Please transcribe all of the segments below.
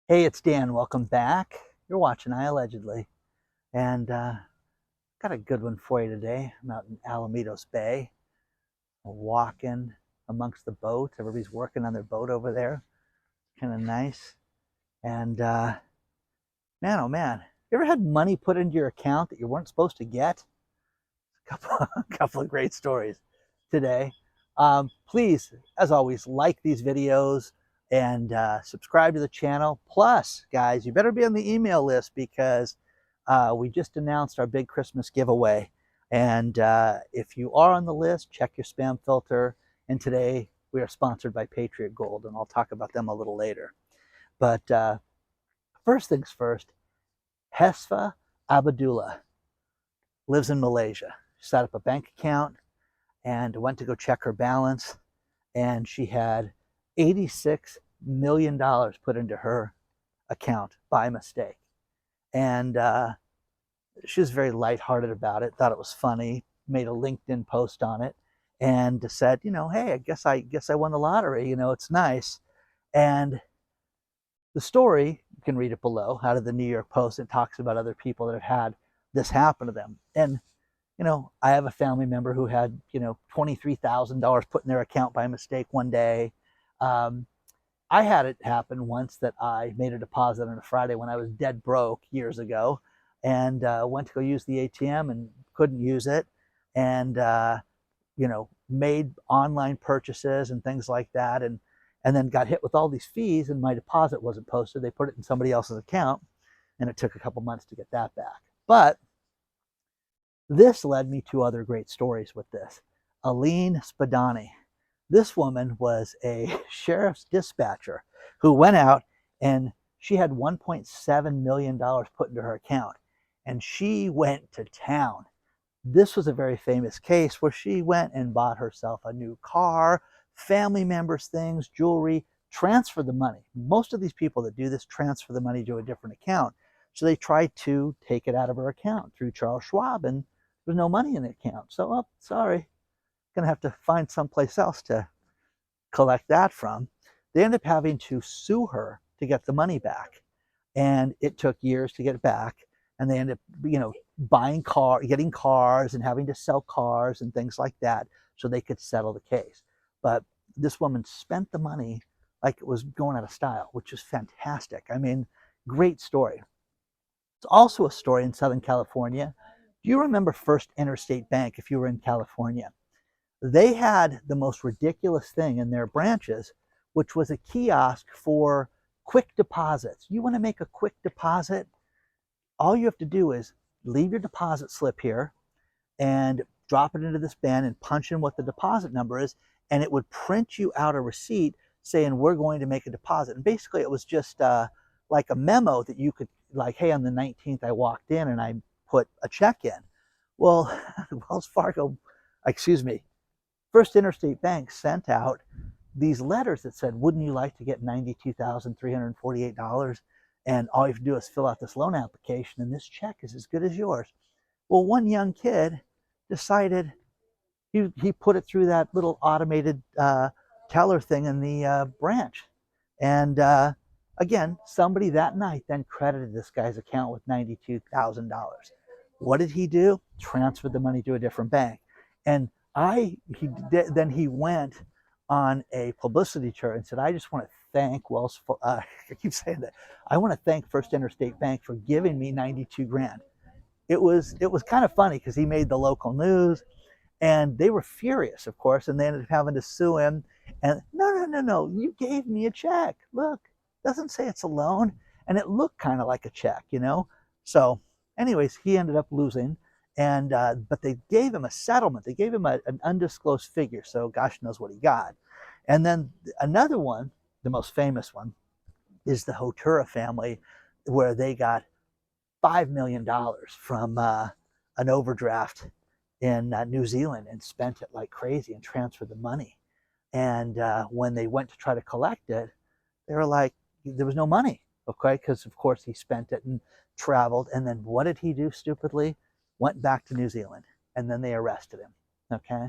Hey, it's Dan. Welcome back. You're watching iAllegedly, and got a good one for you today. I'm out in Alamitos Bay, walking amongst the boats. Everybody's working on their boat over there. Kind of nice. And man, oh man, you ever had money put into your account that you weren't supposed to get? A couple of great stories today. Please, as always, like these videos and subscribe to the channel. Plus, guys, you better be on the email list because we just announced our big Christmas giveaway. And if you are on the list, check your spam filter. And today we are sponsored by Patriot Gold, and I'll talk about them a little later. But first things first, Hesfa Abdullah lives in Malaysia. She set up a bank account and went to go check her balance, and she had $86 million put into her account by mistake. And she was very lighthearted about it, thought it was funny, made a LinkedIn post on it, and said, hey, I guess I won the lottery. It's nice. And the story, you can read it below, out of the New York Post. It talks about other people that have had this happen to them. And I have a family member who had, $23,000 put in their account by mistake one day. I had it happen once that I made a deposit on a Friday when I was dead broke years ago, and went to go use the ATM and couldn't use it, and made online purchases and things like that, and then got hit with all these fees, and my deposit wasn't posted. They put it in somebody else's account, and it took a couple months to get that back. But this led me to other great stories with this. Aline Spadani. This woman was a sheriff's dispatcher who went out, and she had $1.7 million put into her account, and she went to town. This was a very famous case where she went and bought herself a new car, family members' things, jewelry, transfer the money. Most of these people that do this transfer the money to a different account. So they tried to take it out of her account through Charles Schwab, and there's no money in the account. So, oh, sorry, gonna have to find someplace else to collect that from. They ended up having to sue her to get the money back, and it took years to get it back. And they ended up, getting cars and having to sell cars and things like that so they could settle the case. But this woman spent the money like it was going out of style, which is fantastic. I mean, great story. It's also a story in Southern California. Do you remember First Interstate Bank if you were in California? They had the most ridiculous thing in their branches, which was a kiosk for quick deposits. You want to make a quick deposit? All you have to do is leave your deposit slip here and drop it into this bin and punch in what the deposit number is, and it would print you out a receipt saying we're going to make a deposit. And basically it was just like a memo that you could, like, hey, on the 19th I walked in and I put a check in. Well, First Interstate Bank sent out these letters that said, wouldn't you like to get $92,348? And all you have to do is fill out this loan application, and this check is as good as yours. Well, one young kid decided he put it through that little automated teller thing in the branch. And again, somebody that night then credited this guy's account with $92,000. What did he do? Transferred the money to a different bank. And then he went on a publicity tour and said, I just want to thank I keep saying that. I want to thank First Interstate Bank for giving me 92 grand. It was kind of funny because he made the local news, and they were furious, of course, and they ended up having to sue him. And no, you gave me a check. Look, it doesn't say it's a loan, and it looked kind of like a check, So anyways, he ended up losing. And but they gave him a settlement. They gave him an undisclosed figure, so gosh knows what he got. And then another one, the most famous one, is the Hotura family, where they got $5 million from an overdraft in New Zealand and spent it like crazy and transferred the money. And when they went to try to collect it, they were like, there was no money, okay? Because of course he spent it and traveled. And then what did he do stupidly? Went back to New Zealand, and then they arrested him, okay?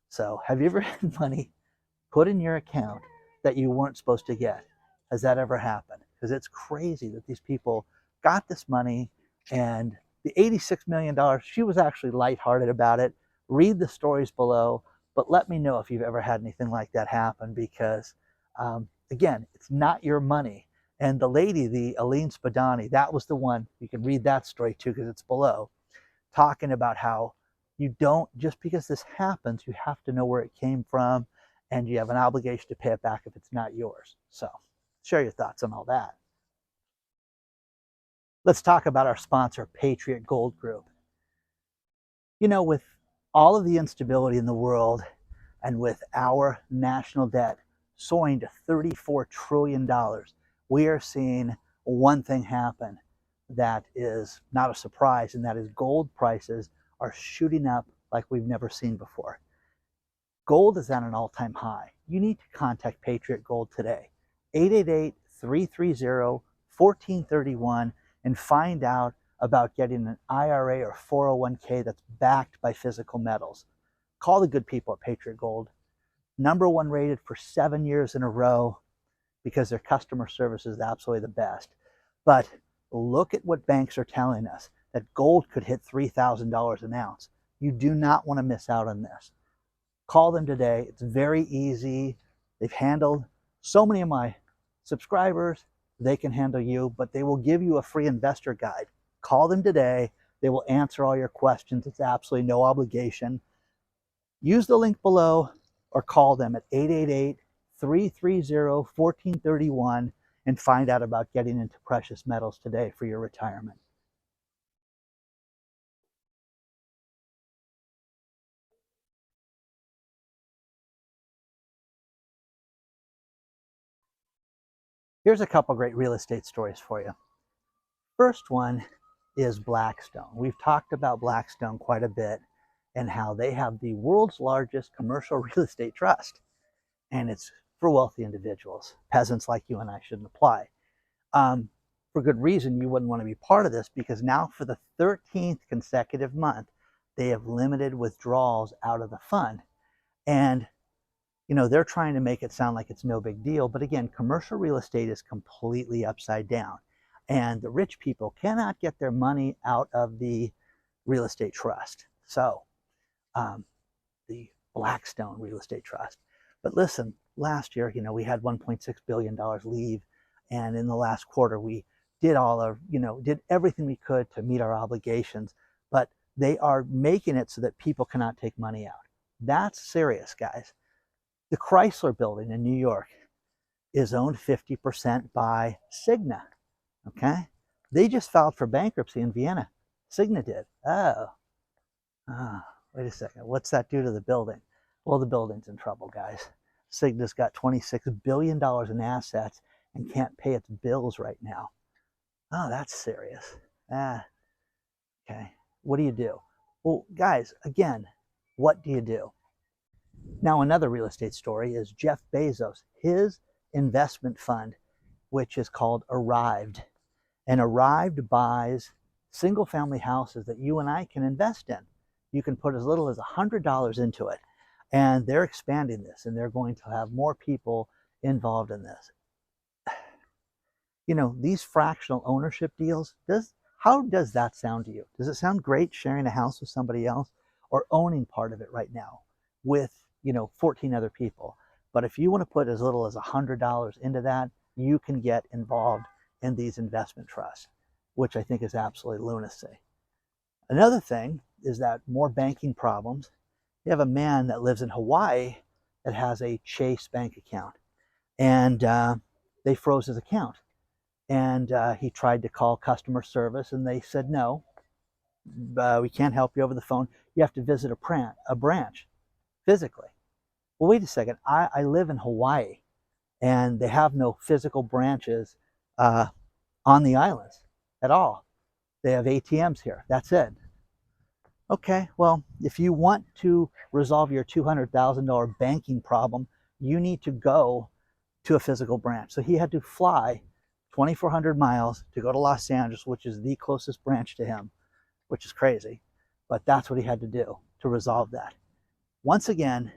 So have you ever had money put in your account that you weren't supposed to get? Has that ever happened? because it's crazy that these people got this money. And the $86 million, she was actually lighthearted about it. Read the stories below, but let me know if you've ever had anything like that happen, because again, it's not your money. And the lady, the Aline Spadani, that was the one, you can read that story too because it's below, talking about how you don't, just because this happens, you have to know where it came from, and you have an obligation to pay it back if it's not yours. So share your thoughts on all that. Let's talk about our sponsor, Patriot Gold Group. You know, with all of the instability in the world and with our national debt soaring to $34 trillion, we are seeing one thing happen that is not a surprise, and that is gold prices are shooting up like we've never seen before. Gold is at an all-time high. You need to contact Patriot Gold today, 888-330-1431, and find out about getting an IRA or 401k that's backed by physical metals. Call the good people at Patriot Gold. #1 rated for 7 years in a row because their customer service is absolutely the best. But look at what banks are telling us, that gold could hit $3,000 an ounce. You do not want to miss out on this. Call them today. It's very easy. They've handled so many of my subscribers. They can handle you, but they will give you a free investor guide. Call them today. They will answer all your questions. It's absolutely no obligation. Use the link below or call them at 888-330-1431 and find out about getting into precious metals today for your retirement. Here's a couple great real estate stories for you. First one is Blackstone. We've talked about Blackstone quite a bit and how they have the world's largest commercial real estate trust. And it's for wealthy individuals. Peasants like you and I shouldn't apply. For good reason, you wouldn't want to be part of this, because now for the 13th consecutive month, they have limited withdrawals out of the fund. And you know, they're trying to make it sound like it's no big deal. But again, commercial real estate is completely upside down. And the rich people cannot get their money out of the real estate trust. So the Blackstone real estate trust. But listen, last year, you know, we had $1.6 billion leave. And in the last quarter, we did did everything we could to meet our obligations. But they are making it so that people cannot take money out. That's serious, guys. The Chrysler building in New York is owned 50% by Cigna. Okay? They just filed for bankruptcy in Vienna. Cigna did. Wait a second. What's that do to the building? Well, the building's in trouble, guys. Cigna's got $26 billion in assets and can't pay its bills right now. Oh, that's serious. Okay. What do you do? Well, guys, again, what do you do? Now, another real estate story is Jeff Bezos, his investment fund, which is called Arrived. And Arrived buys single family houses that you and I can invest in. You can put as little as $100 into it. And they're expanding this, and they're going to have more people involved in this. You know, these fractional ownership deals, how does that sound to you? Does it sound great sharing a house with somebody else, or owning part of it right now with 14 other people? But if you want to put as little as $100 into that, you can get involved in these investment trusts, which I think is absolutely lunacy. Another thing is that more banking problems. You have a man that lives in Hawaii that has a Chase bank account, and they froze his account. And he tried to call customer service, and they said, no, we can't help you over the phone. You have to visit a branch physically. Well, wait a second. I live in Hawaii, and they have no physical branches on the islands at all. They have ATMs here. That's it. Okay, well, if you want to resolve your $200,000 banking problem, you need to go to a physical branch. So he had to fly 2,400 miles to go to Los Angeles, which is the closest branch to him, which is crazy. But that's what he had to do to resolve that. Once again,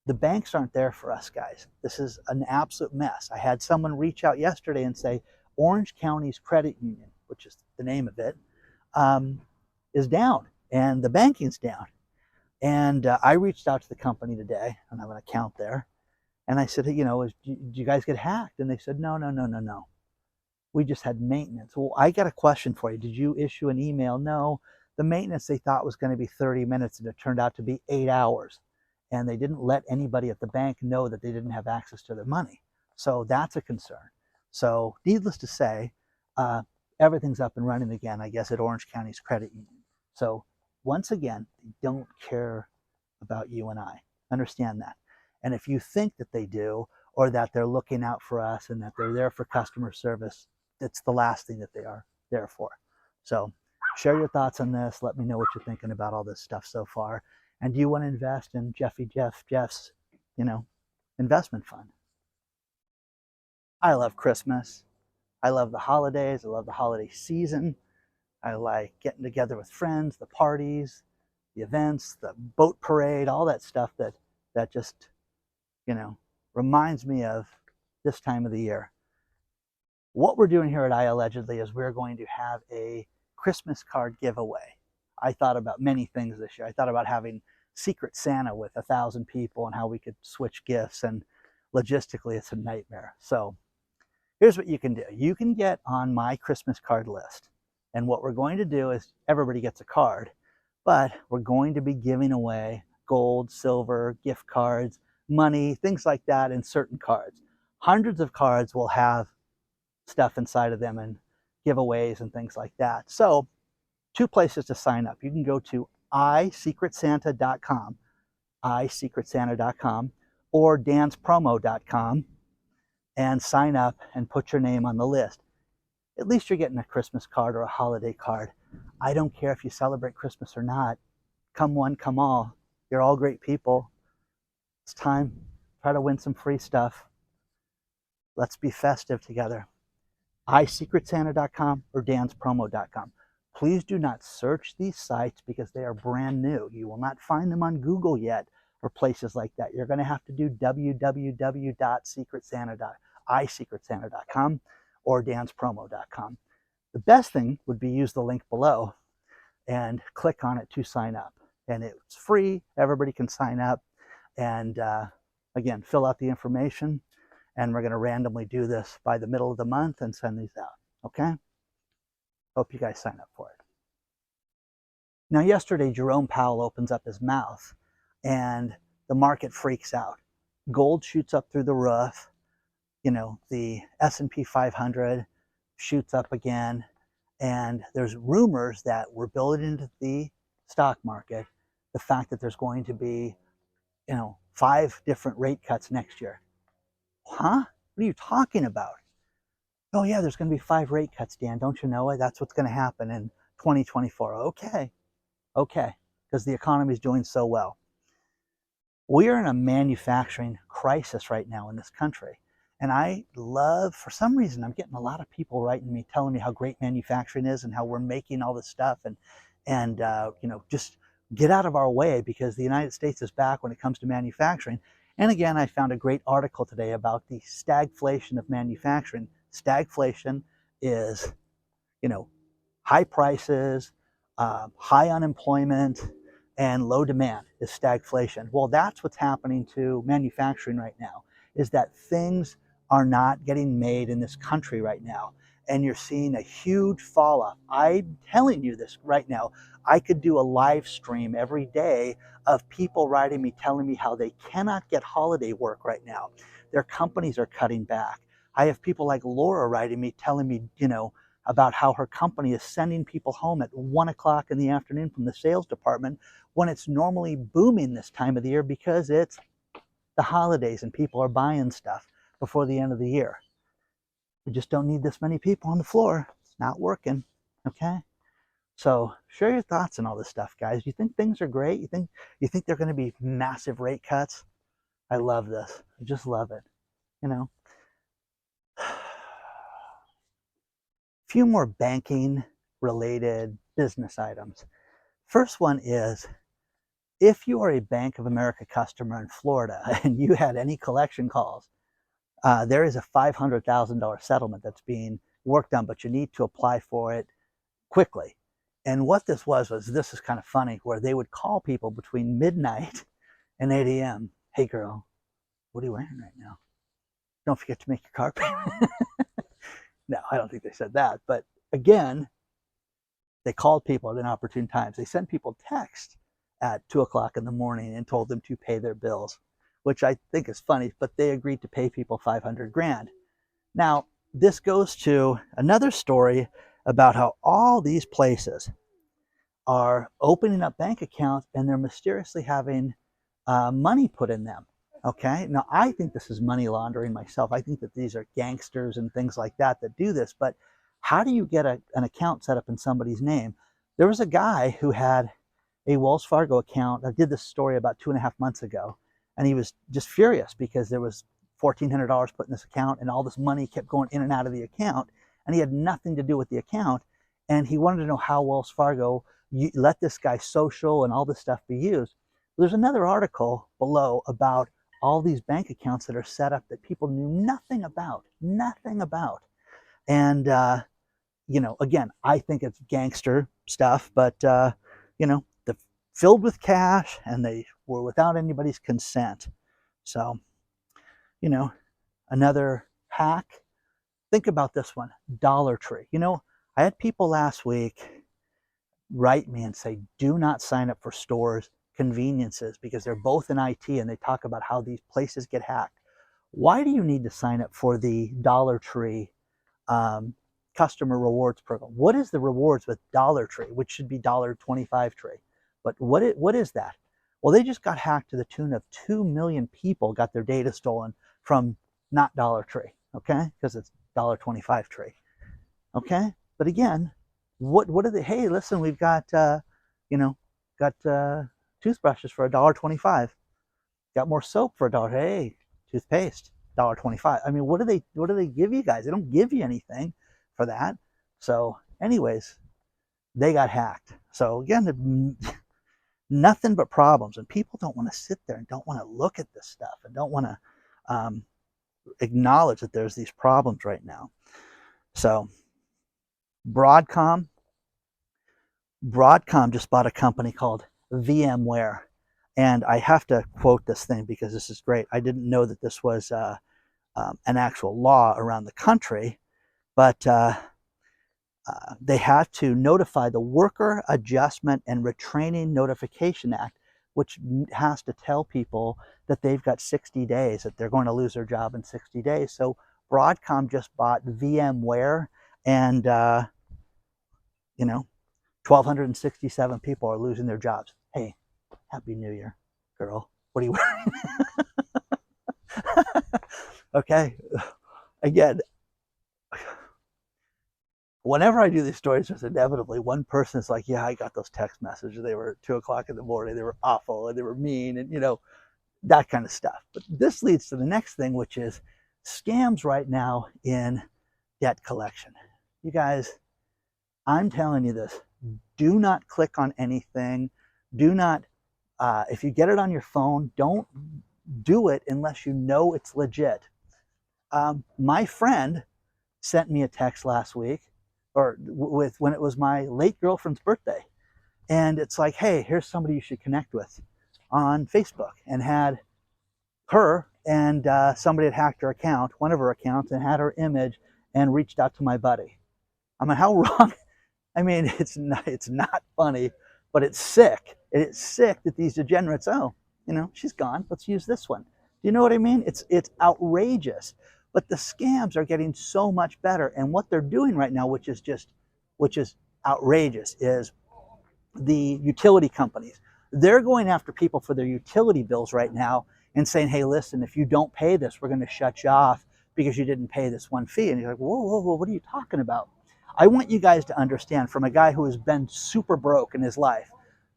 The banks aren't there for us, guys. This is an absolute mess. I had someone reach out yesterday and say Orange County's credit union, which is the name of it, is down and the banking's down. And I reached out to the company today, and I have an account there. And I said, you know, did you guys get hacked? And they said, no, no, no, no, no. We just had maintenance. Well, I got a question for you. Did you issue an email? No. The maintenance they thought was going to be 30 minutes, and it turned out to be 8 hours. And they didn't let anybody at the bank know that they didn't have access to their money. So that's a concern. So needless to say, everything's up and running again, I guess, at Orange County's credit union. So once again, they don't care about you and I. Understand that. And if you think that they do, or that they're looking out for us and that they're there for customer service, it's the last thing that they are there for. So share your thoughts on this. Let me know what you're thinking about all this stuff so far. And do you want to invest in Jeff's, investment fund? I love Christmas. I love the holidays. I love the holiday season. I like getting together with friends, the parties, the events, the boat parade, all that stuff that just, reminds me of this time of the year. What we're doing here at iAllegedly is we're going to have a Christmas card giveaway. I thought about many things this year. I thought about having Secret Santa with 1,000 people and how we could switch gifts, and logistically it's a nightmare. So here's what you can do. You can get on my Christmas card list. And what we're going to do is everybody gets a card, but we're going to be giving away gold, silver, gift cards, money, things like that in certain cards. Hundreds of cards will have stuff inside of them and giveaways and things like that. So 2 places to sign up. You can go to isecretsanta.com, or danspromo.com, and sign up and put your name on the list. At least you're getting a Christmas card or a holiday card. I don't care if you celebrate Christmas or not. Come one, come all. You're all great people. It's time. Try to win some free stuff. Let's be festive together. isecretsanta.com or danspromo.com. Please do not search these sites because they are brand new. You will not find them on Google yet or places like that. You're going to have to do isecretsanta.com or danspromo.com. The best thing would be use the link below and click on it to sign up. And it's free. Everybody can sign up. And again, fill out the information. And we're going to randomly do this by the middle of the month and send these out. Okay? Hope you guys sign up for it. Now, yesterday, Jerome Powell opens up his mouth and the market freaks out. Gold shoots up through the roof. The S&P 500 shoots up again. And there's rumors that we're building into the stock market the fact that there's going to be, 5 different rate cuts next year. Huh? What are you talking about? Oh yeah, there's going to be 5 rate cuts, Dan. Don't you know it? That's what's going to happen in 2024. Okay, because the economy is doing so well. We are in a manufacturing crisis right now in this country. And I love, for some reason, I'm getting a lot of people writing me, telling me how great manufacturing is and how we're making all this stuff. And just get out of our way because the United States is back when it comes to manufacturing. And again, I found a great article today about the stagflation of manufacturing. Stagflation is, high prices, high unemployment, and low demand is stagflation. Well, that's what's happening to manufacturing right now, is that things are not getting made in this country right now. And you're seeing a huge fall off. I'm telling you this right now. I could do a live stream every day of people writing me, telling me how they cannot get holiday work right now. Their companies are cutting back. I have people like Laura writing me, telling me, about how her company is sending people home at 1 o'clock in the afternoon from the sales department when it's normally booming this time of the year because it's the holidays and people are buying stuff before the end of the year. We just don't need this many people on the floor. It's not working. Okay? So share your thoughts on all this stuff, guys. You think things are great? You think they're going to be massive rate cuts? I love this. I just love it. Few more banking related business items. First one is, if you are a Bank of America customer in Florida and you had any collection calls, there is a $500,000 settlement that's being worked on, but you need to apply for it quickly. And what this was this is kind of funny, where they would call people between midnight and 8 a.m. Hey girl, what are you wearing right now? Don't forget to make your car payment. No, I don't think they said that. But again, they called people at inopportune times. They sent people text at 2 o'clock in the morning and told them to pay their bills, which I think is funny, but they agreed to pay people 500 grand. Now, this goes to another story about how all these places are opening up bank accounts and they're mysteriously having money put in them. Okay, now I think this is money laundering myself. I think that these are gangsters and things like that that do this, but how do you get an account set up in somebody's name? There was a guy who had a Wells Fargo account. I did this story about 2.5 months ago, and he was just furious because there was $1,400 put in this account and all this money kept going in and out of the account, and he had nothing to do with the account, and he wanted to know how Wells Fargo let this guy social and all this stuff be used. There's another article below about all these bank accounts that are set up that people knew nothing about. And, again, I think it's gangster stuff, but, they're filled with cash and they were without anybody's consent. So, another hack. Think about this one, Dollar Tree. I had people last week write me and say, do not sign up for stores, conveniences, because they're both in IT and they talk about how these places get hacked. Why do you need to sign up for the Dollar Tree customer rewards program? What is the rewards with Dollar Tree, which should be $1.25 tree? But what is that? Well, they just got hacked to the tune of 2 million people got their data stolen from not Dollar Tree, okay? Because it's $1.25 tree, okay? But again, what are they? Hey, listen, we've got toothbrushes for $1.25. Got more soap for $1. Hey, toothpaste, $1.25. I mean, what do they give you guys? They don't give you anything for that. So, anyways, they got hacked. So again, nothing but problems, and people don't want to sit there and don't want to look at this stuff and don't want to acknowledge that there's these problems right now. So, Broadcom just bought a company called VMware. And I have to quote this thing because this is great. I didn't know that this was an actual law around the country, but they have to notify the Worker Adjustment and Retraining Notification Act, which has to tell people that they've got 60 days, that they're going to lose their job in 60 days. So Broadcom just bought VMware, and 1,267 people are losing their jobs. Hey, Happy New Year, girl. What are you wearing? Okay. Again, whenever I do these stories, there's inevitably one person is like, yeah, I got those text messages. They were at 2 o'clock in the morning. They were awful and they were mean and, that kind of stuff. But this leads to the next thing, which is scams right now in debt collection. You guys, I'm telling you this. Do not click on anything. Do not, if you get it on your phone, don't do it unless you know it's legit. My friend sent me a text last week, or when it was my late girlfriend's birthday. And it's like, hey, here's somebody you should connect with on Facebook, and had her and somebody had hacked her account, one of her accounts, and had her image and reached out to my buddy. I mean, how wrong? I mean, it's not funny, but it's sick. It's sick that these degenerates, she's gone. Let's use this one. Do you know what I mean? It's outrageous. But the scams are getting so much better. And what they're doing right now, which is outrageous, is the utility companies. They're going after people for their utility bills right now and saying, hey, listen, if you don't pay this, we're going to shut you off because you didn't pay this one fee. And you're like, whoa, what are you talking about? I want you guys to understand, from a guy who has been super broke in his life,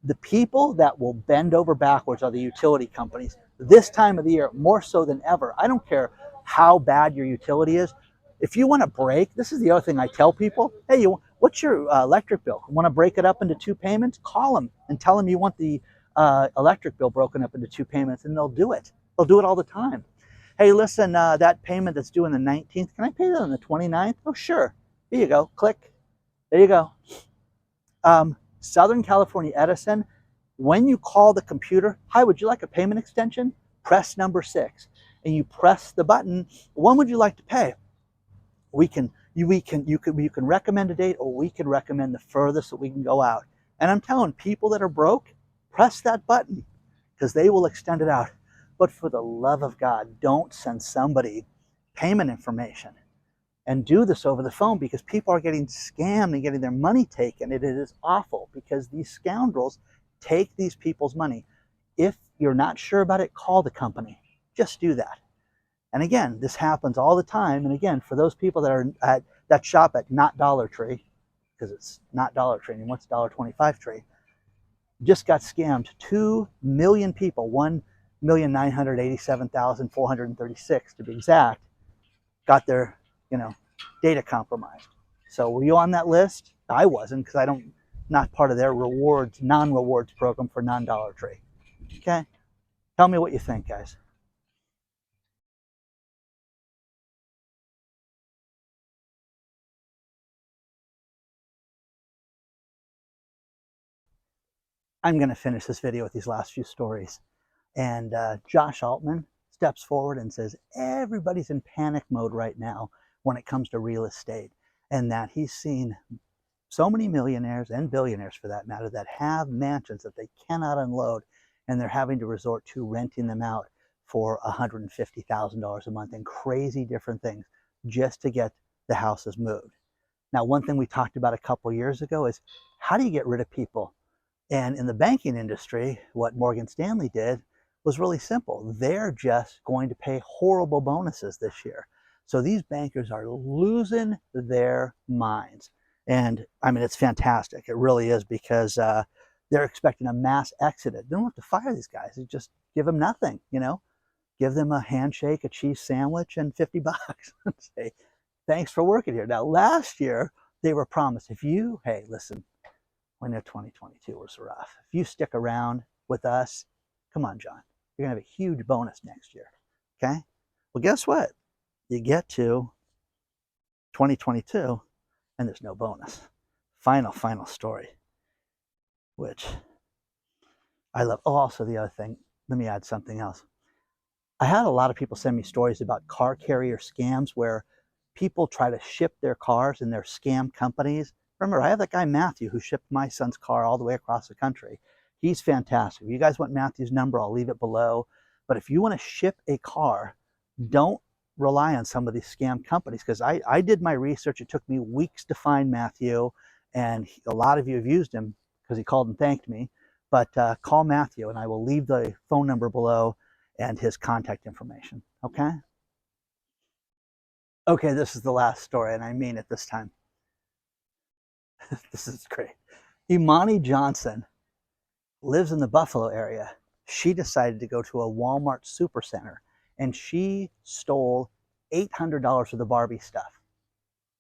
the people that will bend over backwards are the utility companies. This time of the year, more so than ever. I don't care how bad your utility is. If you want to break, this is the other thing I tell people. Hey, what's your electric bill? Want to break it up into 2 payments? Call them and tell them you want the electric bill broken up into 2 payments, and they'll do it. They'll do it all the time. Hey, listen, that payment that's due on the 19th, can I pay that on the 29th? Oh, sure. Here you go. Click. There you go. Southern California Edison, when you call the computer, hi, would you like a payment extension? Press number 6. And you press the button, when would you like to pay? You can recommend a date, or we can recommend the furthest that we can go out. And I'm telling people that are broke, press that button, because they will extend it out. But for the love of God, don't send somebody payment information and do this over the phone, because people are getting scammed and getting their money taken. It is awful, because these scoundrels take these people's money. If you're not sure about it, call the company. Just do that. And again, this happens all the time. And again, for those people that shop at not Dollar Tree, because it's not Dollar Tree anymore, it's $1.25 Tree, just got scammed. 2 million people, 1,987,436 to be exact, got their data compromised. So were you on that list? I wasn't, because not part of their non-rewards program for non-Dollar Tree. Okay? Tell me what you think, guys. I'm going to finish this video with these last few stories. And Josh Altman steps forward and says everybody's in panic mode right now when it comes to real estate, and that he's seen so many millionaires and billionaires, for that matter, that have mansions that they cannot unload, and they're having to resort to renting them out for $150,000 a month and crazy different things just to get the houses moved. Now, one thing we talked about a couple years ago is, how do you get rid of people? And in the banking industry, what Morgan Stanley did was really simple. They're just going to pay horrible bonuses this year. So these bankers are losing their minds. And I mean, it's fantastic. It really is, because they're expecting a mass exodus. They don't have to fire these guys. They just give them nothing, give them a handshake, a cheese sandwich, and $50 and say, thanks for working here. Now, last year, they were promised, hey, listen, I know 2022 was rough. If you stick around with us, come on, John, you're going to have a huge bonus next year. Okay? Well, guess what? You get to 2022, and there's no bonus. Final story, which I love. Oh, also the other thing, let me add something else. I had a lot of people send me stories about car carrier scams where people try to ship their cars, and they're scam companies. Remember, I have that guy Mathew who shipped my son's car all the way across the country. He's fantastic. If you guys want Mathew's number, I'll leave it below. But if you want to ship a car, don't rely on some of these scam companies, because I did my research. It took me weeks to find Mathew, and a lot of you have used him because he called and thanked me. But call Mathew, and I will leave the phone number below and his contact information. Okay? Okay, this is the last story, and I mean it this time. This is great. Imani Johnson lives in the Buffalo area. She decided to go to a Walmart supercenter, and she stole $800 for the Barbie stuff.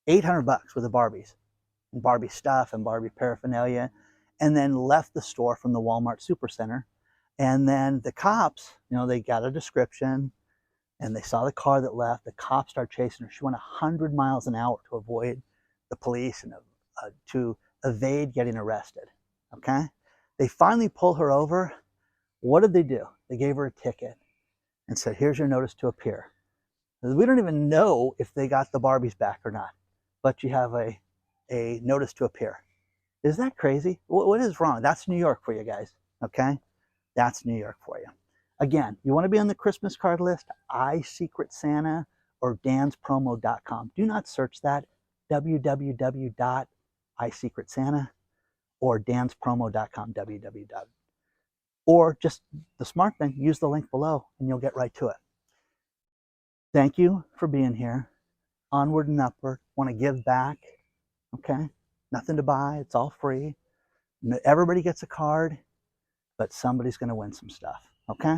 $800 for the Barbies, and Barbie stuff and Barbie paraphernalia, and then left the store from the Walmart supercenter. And then the cops, they got a description, and they saw the car that left. The cops started chasing her. She went 100 miles an hour to avoid the police and to evade getting arrested. Okay? They finally pulled her over. What did they do? They gave her a ticket and said, here's your notice to appear. We don't even know if they got the Barbies back or not, but you have a notice to appear. Is that crazy? What is wrong? That's New York for you guys. Okay? That's New York for you. Again, you want to be on the Christmas card list, iSecretSanta or danspromo.com. Do not search that. www.iSecretSanta or danspromo.com. www. Or just the smart thing, use the link below and you'll get right to it. Thank you for being here. Onward and upward. Want to give back. Okay? Nothing to buy. It's all free. Everybody gets a card, but somebody's going to win some stuff. Okay?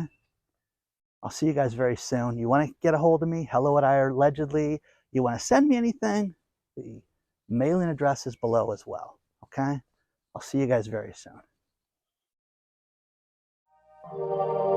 I'll see you guys very soon. You want to get a hold of me? Hello at iAllegedly. You want to send me anything? The mailing address is below as well. Okay? I'll see you guys very soon. you.